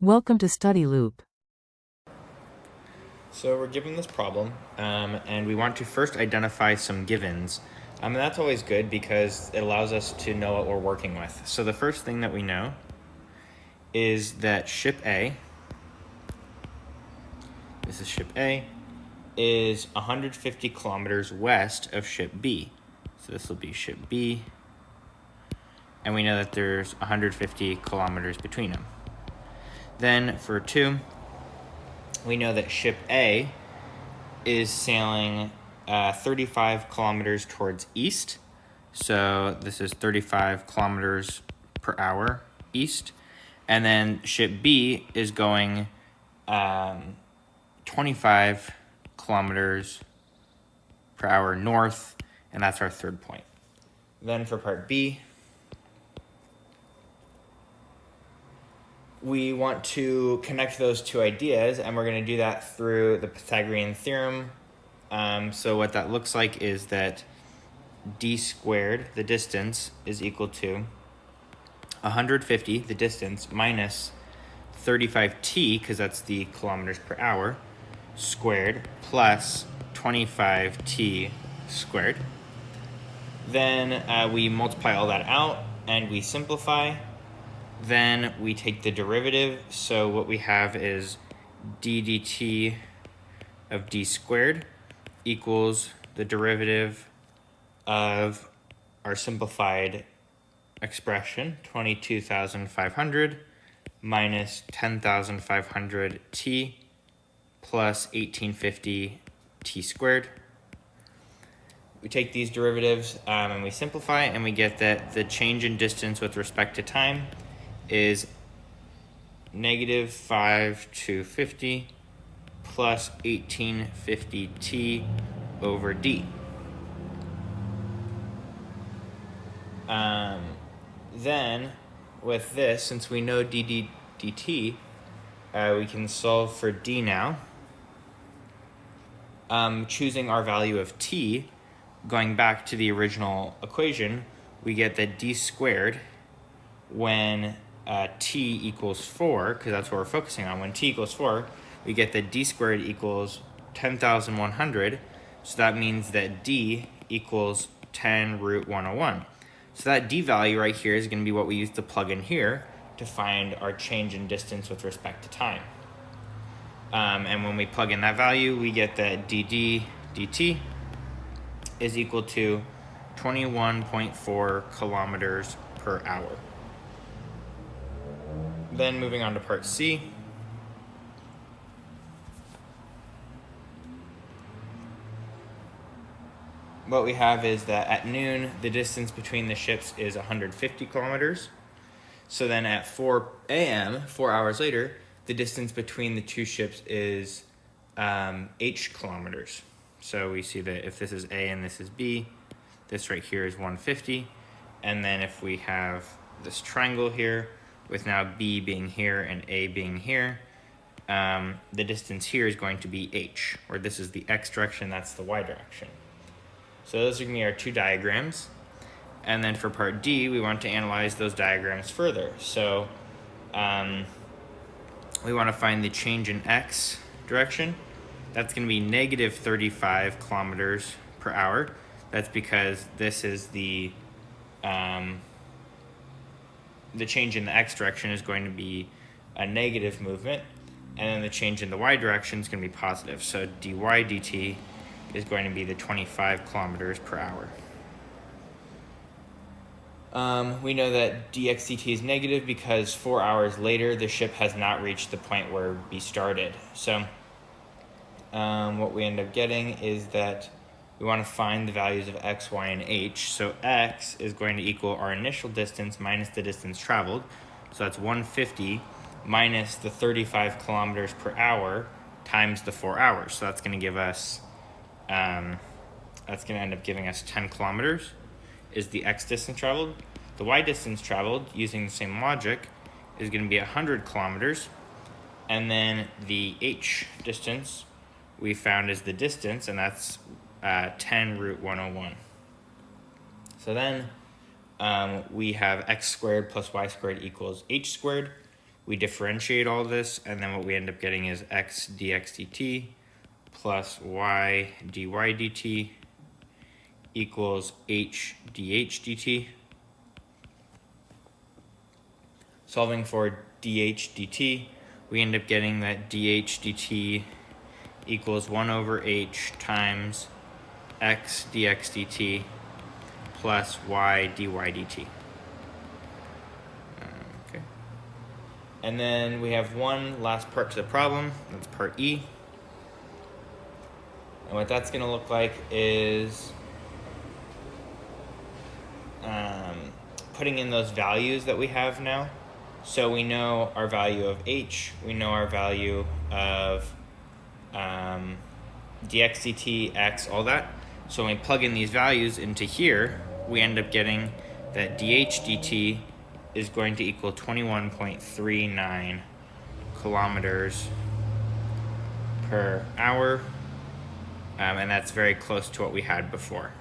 Welcome to Study Loop. So we're given this problem, and we want to first identify some givens. And that's always good because it allows us to know what we're working with. So the first thing that we know is that ship A, this is ship A, is 150 kilometers west of ship B. So this will be ship B, and we know that there's 150 kilometers between them. Then for 2, we know that ship A is sailing 35 kilometers towards east. So this is 35 kilometers per hour east. And then ship B is going 25 kilometers per hour north, and that's our third point. Then for part B, we want to connect those two ideas, and we're going to do that through the Pythagorean theorem. So what that looks like is that d squared, the distance, is equal to 150, the distance, minus 35t, because that's the kilometers per hour, squared, plus 25t squared. Then we multiply all that out, and we simplify. Then we take the derivative, so what we have is d dt of d squared equals the derivative of our simplified expression, 22,500 minus 10,500 t plus 1850 t squared. We take these derivatives and we simplify, and we get that the change in distance with respect to time is negative 5,250 plus 1850 t over d. Then with this, since we know dt, we can solve for d now. Choosing our value of t, going back to the original equation, we get that d squared, when t equals 4, because that's what we're focusing on, when t equals 4, we get that d squared equals 10,100, so that means that d equals 10 root 101. So that d value right here is going to be what we use to plug in here to find our change in distance with respect to time. And when we plug in that value, we get that dd dt is equal to 21.4 kilometers per hour. Then moving on to part C. What we have is that at noon, the distance between the ships is 150 kilometers. So then at 4 a.m., 4 hours later, the distance between the two ships is h kilometers. So we see that if this is A and this is B, this right here is 150. And then if we have this triangle here, with now B being here and A being here, the distance here is going to be h, where this is the x direction, that's the y direction. So those are going to be our two diagrams. And then for part D, we want to analyze those diagrams further. So we want to find the change in x direction. That's going to be negative 35 kilometers per hour. That's because this is the change in the x direction is going to be a negative movement, and then the change in the y direction is going to be positive. So dy dt is going to be the 25 kilometers per hour. We know that dx dt is negative because 4 hours later, the ship has not reached the point where B started. So what we end up getting is that we want to find the values of x, y, and h. So x is going to equal our initial distance minus the distance traveled. So that's 150 minus the 35 kilometers per hour times the 4 hours. So that's going to give us, that's going to end up giving us 10 kilometers is the x distance traveled. The y distance traveled, using the same logic, is going to be 100 kilometers. And then the h distance we found is the distance, and that's 10 root 101. So then we have x squared plus y squared equals h squared. we differentiate all this, and then what we end up getting is x dx dt plus y dy dt equals h dh dt. Solving for dh dt, we end up getting that dh dt equals 1 over h times x dx dt plus y dy dt. Okay. And then we have one last part to the problem, that's part E. And what that's going to look like is putting in those values that we have now. So we know our value of h, we know our value of dx dt, x, all that. So when we plug in these values into here, we end up getting that dh dt is going to equal 21.39 kilometers per hour, and that's very close to what we had before.